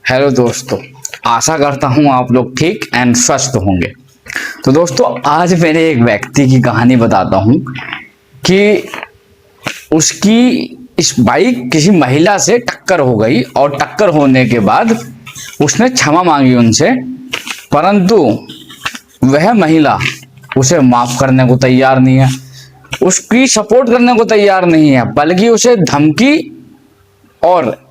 Hello दोस्तों, आशा करता हूँ आप लोग ठीक एंड स्वस्थ होंगे। तो दोस्तों, आज मैंने एक व्यक्ति की कहानी बताता हूँ कि उसकी इस बाइक किसी महिला से टक्कर हो गई और टक्कर होने के बाद उसने क्षमा मांगी उनसे, परंतु वह महिला उसे माफ करने को तैयार नहीं है, उसकी सपोर्ट करने को तैयार नहीं है, बल्कि उसे धमकी और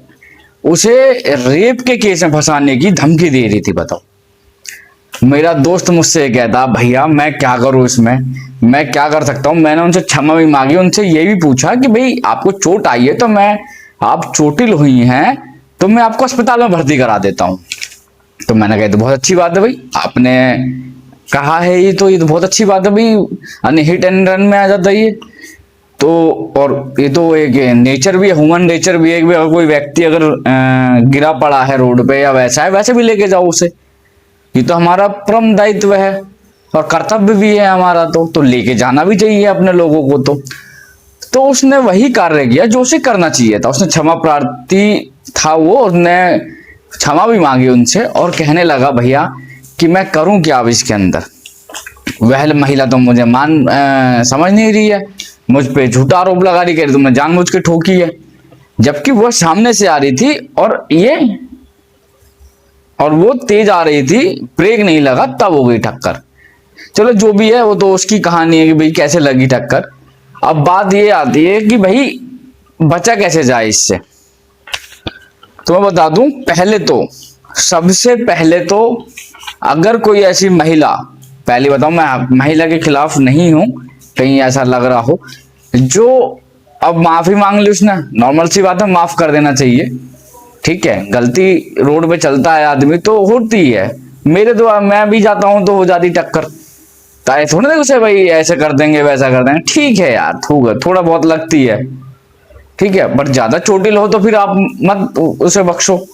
उसे रेप के केस में फंसाने की धमकी दे रही थी। बताओ, मेरा दोस्त मुझसे कहता, भैया मैं क्या करूं, इसमें मैं क्या कर सकता हूं। मैंने उनसे क्षमा भी मांगी, उनसे ये भी पूछा कि भाई आपको चोट आई है तो मैं, आप चोटिल हुई हैं तो मैं आपको अस्पताल में भर्ती करा देता हूं। तो मैंने कहा तो बहुत अच्छी बात है भाई, आपने कहा है ये तो बहुत अच्छी बात है भाई, हिट एंड रन में आ जाता है ये तो। और ये तो एक नेचर भी है, ह्यूमन नेचर भी है कि अगर कोई व्यक्ति अगर गिरा पड़ा है रोड पे या वैसा है, वैसे भी लेके जाओ उसे, ये तो हमारा परम दायित्व है और कर्तव्य भी है हमारा, तो लेके जाना भी चाहिए अपने लोगों को। तो उसने वही कार्य किया जो उसे करना चाहिए था। उसने क्षमा प्रार्थी था वो, उसने क्षमा भी मांगी उनसे और कहने लगा, भैया कि मैं करूं क्या अब इसके अंदर। वह महिला तो मुझे समझ नहीं रही है, मुझ पे झूठा आरोप लगा रही, कह रही तुमने जानबूझ के ठोकी है, जबकि वह सामने से आ रही थी और वो तेज आ रही थी, ब्रेक नहीं लगा, तब हो गई टक्कर। चलो जो भी है वो तो उसकी कहानी है कि भाई कैसे लगी टक्कर। अब बात ये आती है कि भाई बचा कैसे जाए इससे। तो मैं बता दूं, सबसे पहले तो अगर कोई ऐसी महिला, पहले बताऊं मैं महिला के खिलाफ नहीं हूं, कहीं ऐसा लग रहा हो, जो अब माफी मांग ली उसने, नॉर्मल सी बात है, माफ कर देना चाहिए, ठीक है। गलती रोड पे चलता है आदमी तो होती है, मेरे तो मैं भी जाता हूं तो हो जाती टक्कर, ताए थोड़े ना उसे भाई ऐसे कर देंगे वैसा कर देंगे, ठीक है यार, थोड़ा बहुत लगती है, ठीक है, बट ज्यादा चोटिल हो तो फिर आप मत उसे बख्शो।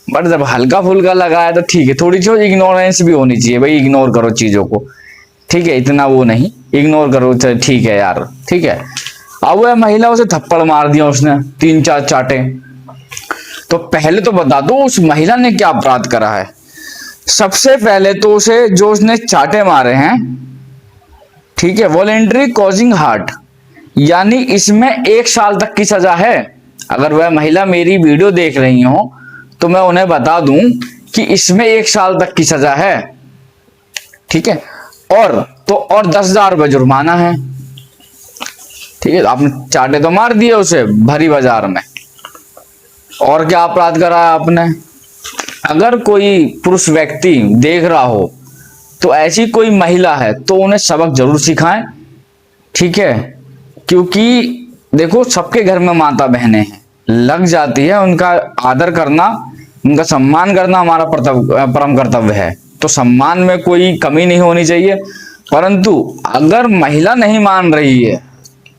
बट जब हल्का फुल्का लगा है तो ठीक है, थोड़ी सी इग्नोरेंस भी होनी चाहिए भाई, इग्नोर करो चीजों को, ठीक है, इतना वो नहीं, इग्नोर करो, ठीक है यार, ठीक है। अब वह महिला उसे थप्पड़ मार दिया उसने, 3-4 चाटे। तो पहले तो बता दो उस महिला ने क्या अपराध करा है। सबसे पहले तो उसे जो उसने चाटे मारे हैं, ठीक है, वॉलेंटरी कॉजिंग हार्ट, यानी इसमें 1 साल तक की सजा है। अगर वह महिला मेरी वीडियो देख रही हो तो मैं उन्हें बता दूं कि इसमें 1 साल तक की सजा है, ठीक है, और 10,000 रुपये जुर्माना है, ठीक है। आपने चाटे तो मार दिए उसे भरी बाजार में, और क्या अपराध करा है आपने। अगर कोई पुरुष व्यक्ति देख रहा हो तो ऐसी कोई महिला है तो उन्हें सबक जरूर सिखाएं, ठीक है, क्योंकि देखो सबके घर में माता बहनें हैं, लग जाती है, उनका आदर करना, उनका सम्मान करना हमारा परम कर्तव्य है, तो सम्मान में कोई कमी नहीं होनी चाहिए। परंतु अगर महिला नहीं मान रही है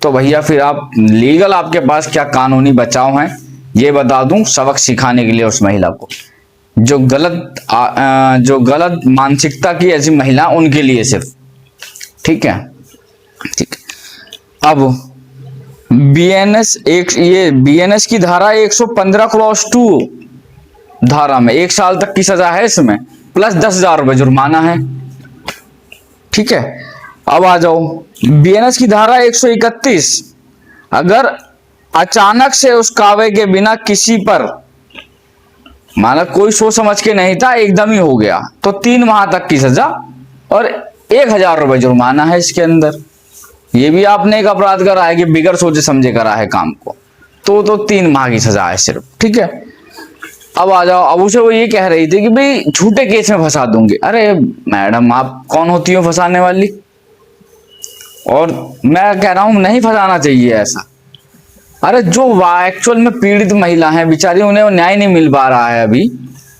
तो भैया फिर आप लीगल, आपके पास क्या कानूनी बचाव है ये बता दूं, सबक सिखाने के लिए उस महिला को, जो गलत मानसिकता की ऐसी महिला, उनके लिए सिर्फ, ठीक है, ठीक। अब बीएनएस की धारा 115 क्लॉज 2 धारा में 1 साल तक की सजा है इसमें, प्लस 10,000 रुपये जुर्माना है, ठीक है। अब आ जाओ बीएनएस की धारा 131, अगर अचानक से उस कावे के बिना किसी पर, माना कोई सोच समझ के नहीं था, एकदम ही हो गया, तो 3 माह तक की सजा और 1,000 रुपये जुर्माना है इसके अंदर। ये भी आपने एक अपराध करा है कि बिगर सोचे समझे करा है काम को, तो 3 माह की सजा है सिर्फ, ठीक है। अब आ जाओ, अब उसे वो ये कह रही थी कि भाई झूठे केस में फंसा दूंगी। अरे मैडम, आप कौन होती हो फंसाने वाली, और मैं कह रहा हूं नहीं फंसाना चाहिए ऐसा। अरे जो एक्चुअल में पीड़ित महिला है बेचारी, उन्हें न्याय नहीं मिल पा रहा है अभी,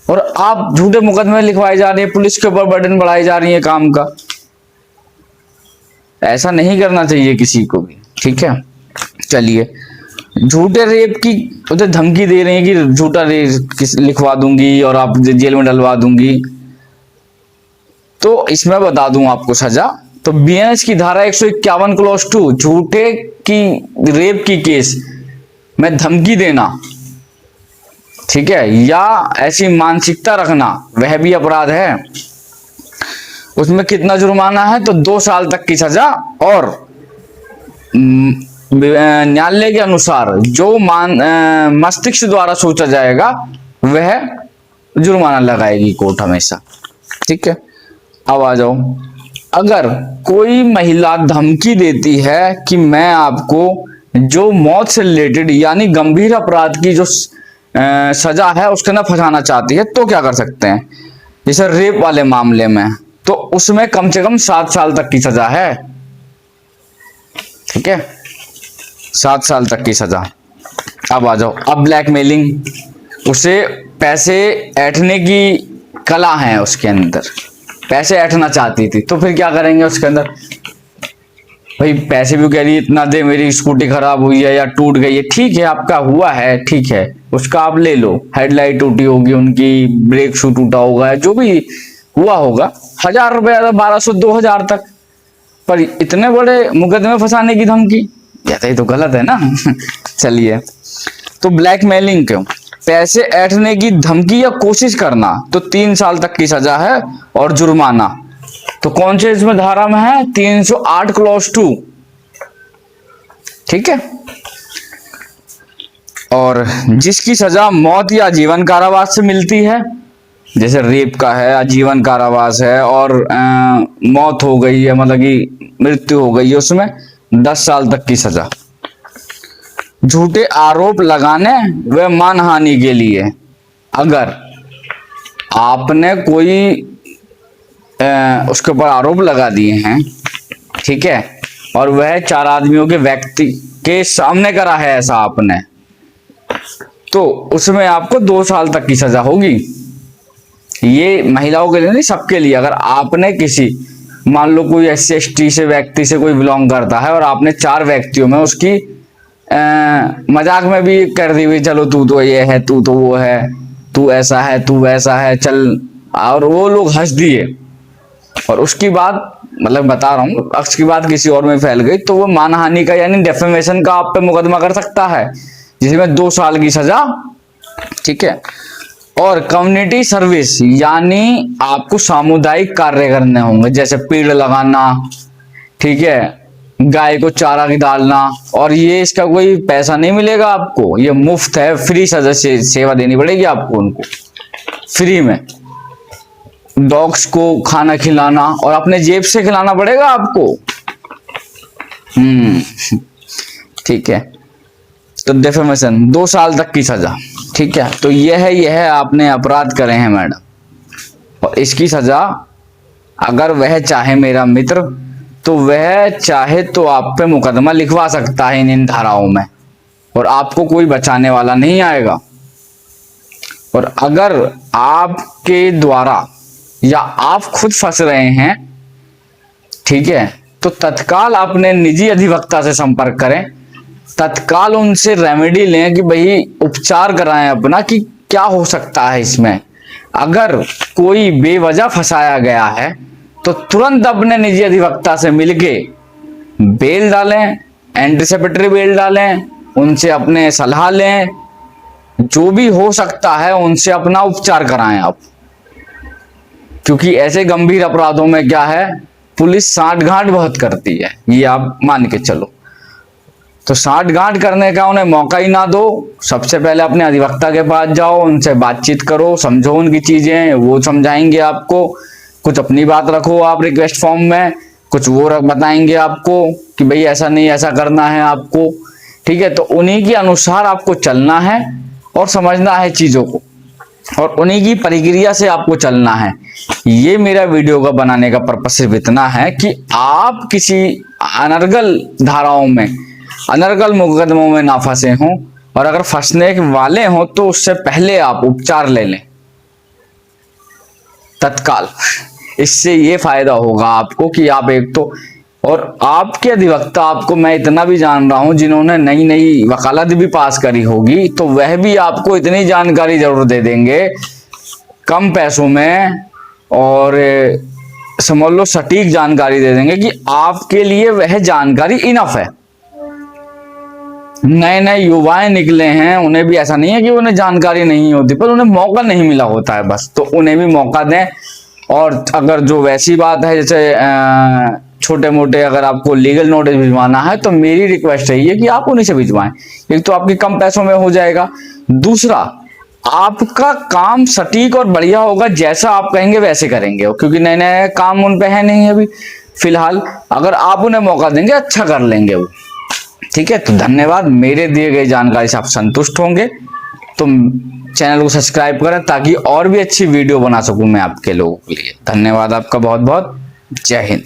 और आप झूठे मुकदमे लिखवाए जा रही है, पुलिस के ऊपर बर्डन बढ़ाई जा रही है काम का, ऐसा नहीं करना चाहिए किसी को भी, ठीक है। चलिए, झूठे रेप की उसे धमकी दे रही है कि झूठा रेप लिखवा दूंगी और आप जेल में डलवा दूंगी, तो इसमें बता दूं आपको सजा। तो बीएनएस की धारा 151 क्लॉज 2, झूठे की रेप की केस में धमकी देना, ठीक है, या ऐसी मानसिकता रखना वह भी अपराध है। उसमें कितना जुर्माना है, तो 2 साल तक की सजा, और न्यायालय के अनुसार जो मस्तिष्क द्वारा सोचा जाएगा वह जुर्माना लगाएगी कोर्ट हमेशा। ठीक है, अब आ जाओ, अगर कोई महिला धमकी देती है कि मैं आपको जो मौत से रिलेटेड यानी गंभीर अपराध की जो सजा है उसके अंदर फंसाना चाहती है, तो क्या कर सकते हैं। जैसे रेप वाले मामले में, तो उसमें कम से कम 7 साल तक की सजा है। ठीक है, 7 साल तक की सजा। अब आ जाओ, अब ब्लैकमेलिंग, उसे पैसे ऐंठने की कला है, उसके अंदर पैसे ऐंठना चाहती थी, तो फिर क्या करेंगे उसके अंदर, भाई पैसे भी कह रही इतना दे, मेरी स्कूटी खराब हुई है या टूट गई है, ठीक है आपका हुआ है, ठीक है उसका आप ले लो, हेडलाइट टूटी होगी उनकी, ब्रेक शू टूटा होगा, जो भी हुआ होगा, 1000 रुपया, 1200 2000 तक, पर इतने बड़े मुकदमे फंसाने की धमकी, ये तो गलत है ना। चलिए, तो ब्लैकमेलिंग क्यों, पैसे ऐंठने की धमकी या कोशिश करना, तो 3 साल तक की सजा है और जुर्माना। तो कौन से इसमें धारा में है, 308 क्लॉज 2। ठीक है, और जिसकी सजा मौत या आजीवन कारावास से मिलती है, जैसे रेप का है आजीवन कारावास है, और मौत हो गई है मतलब कि मृत्यु हो गई है, उसमें 10 साल तक की सजा। झूठे आरोप लगाने व मानहानि के लिए, अगर आपने कोई उसके ऊपर आरोप लगा दिए हैं, ठीक है, और वह 4 आदमियों के व्यक्ति के सामने करा है ऐसा आपने, तो उसमें आपको 2 साल तक की सजा होगी। ये महिलाओं के लिए नहीं, सबके लिए। अगर आपने किसी, मान लो कोई SC/ST से व्यक्ति से कोई बिलोंग करता है, और आपने 4 व्यक्तियों में उसकी मजाक में भी कर दी हुई, चलो तू तो ये है, तू तो वो है, तू ऐसा है, तू वैसा है, चल, और वो लोग हंस दिए, और उसकी बात, मतलब बता रहा हूँ, अक्स की बात किसी और में फैल गई, तो वो मानहानि का यानी डेफेमेशन का आप पे मुकदमा कर सकता है, जिसमें 2 साल की सजा। ठीक है, और कम्युनिटी सर्विस, यानी आपको सामुदायिक कार्य करने होंगे, जैसे पेड़ लगाना, ठीक है, गाय को चारा डालना, और ये इसका कोई पैसा नहीं मिलेगा आपको, ये मुफ्त है, फ्री सदस्य सेवा देनी पड़ेगी आपको उनको, फ्री में। डॉग्स को खाना खिलाना, और अपने जेब से खिलाना पड़ेगा आपको। ठीक है, तो डेफेमेशन 2 साल तक की सजा। ठीक है, तो यह है आपने अपराध करे हैं मैडम, और इसकी सजा अगर वह चाहे मेरा मित्र, तो वह चाहे तो आप पे मुकदमा लिखवा सकता है इन धाराओं में, और आपको कोई बचाने वाला नहीं आएगा। और अगर आपके द्वारा या आप खुद फंस रहे हैं, ठीक है, तो तत्काल अपने निजी अधिवक्ता से संपर्क करें, तत्काल उनसे रेमेडी लें कि भाई उपचार कराएं अपना, कि क्या हो सकता है इसमें। अगर कोई बेवजह फंसाया गया है, तो तुरंत अपने निजी अधिवक्ता से मिलके बेल डालें, एंटीसिपेटरी बेल डालें, उनसे अपने सलाह लें, जो भी हो सकता है उनसे अपना उपचार कराएं आप। क्योंकि ऐसे गंभीर अपराधों में क्या है, पुलिस सांठ-गांठ बहुत करती है, ये आप मान के चलो। तो सांठ-गांठ करने का उन्हें मौका ही ना दो, सबसे पहले अपने अधिवक्ता के पास जाओ, उनसे बातचीत करो, समझो उनकी चीजें, वो समझाएंगे आपको, कुछ अपनी बात रखो आप रिक्वेस्ट फॉर्म में, कुछ वो बताएंगे आपको कि भाई ऐसा नहीं, ऐसा करना है आपको। ठीक है, तो उन्हीं के अनुसार आपको चलना है और समझना है चीजों को, और उन्हीं की प्रक्रिया से आपको चलना है। ये मेरा वीडियो का बनाने का पर्पस सिर्फ इतना है कि आप किसी अनर्गल धाराओं में, अनर्गल मुकदमों में ना फंसे हों, और अगर फंसने वाले हों तो उससे पहले आप उपचार ले लें तत्काल। इससे ये फायदा होगा आपको कि आप एक तो, और आपके अधिवक्ता, आपको मैं इतना भी जान रहा हूं जिन्होंने नई नई वकालत भी पास करी होगी, तो वह भी आपको इतनी जानकारी जरूर दे देंगे कम पैसों में, और समझ लो सटीक जानकारी दे देंगे कि आपके लिए वह जानकारी इनफ है। नए नए युवाएं निकले हैं, उन्हें भी ऐसा नहीं है कि उन्हें जानकारी नहीं होती, पर उन्हें मौका नहीं मिला होता है बस, तो उन्हें भी मौका दें। और अगर जो वैसी बात है जैसे छोटे मोटे अगर आपको लीगल नोटिस भिजवाना है तो मेरी रिक्वेस्ट यही है कि आप उन्हीं से भिजवाएं। एक तो आपकी कम पैसों में हो जाएगा, दूसरा आपका काम सटीक और बढ़िया होगा, जैसा आप कहेंगे वैसे करेंगे वो, क्योंकि नए नए काम उन पे है नहीं अभी फिलहाल। अगर आप उन्हें मौका देंगे अच्छा कर लेंगे वो। ठीक है, तो धन्यवाद। मेरे दिए गए जानकारी से आप संतुष्ट होंगे तो चैनल को सब्सक्राइब करें ताकि और भी अच्छी वीडियो बना सकूं मैं आपके लोगों के लिए। धन्यवाद आपका बहुत बहुत। जय हिंद।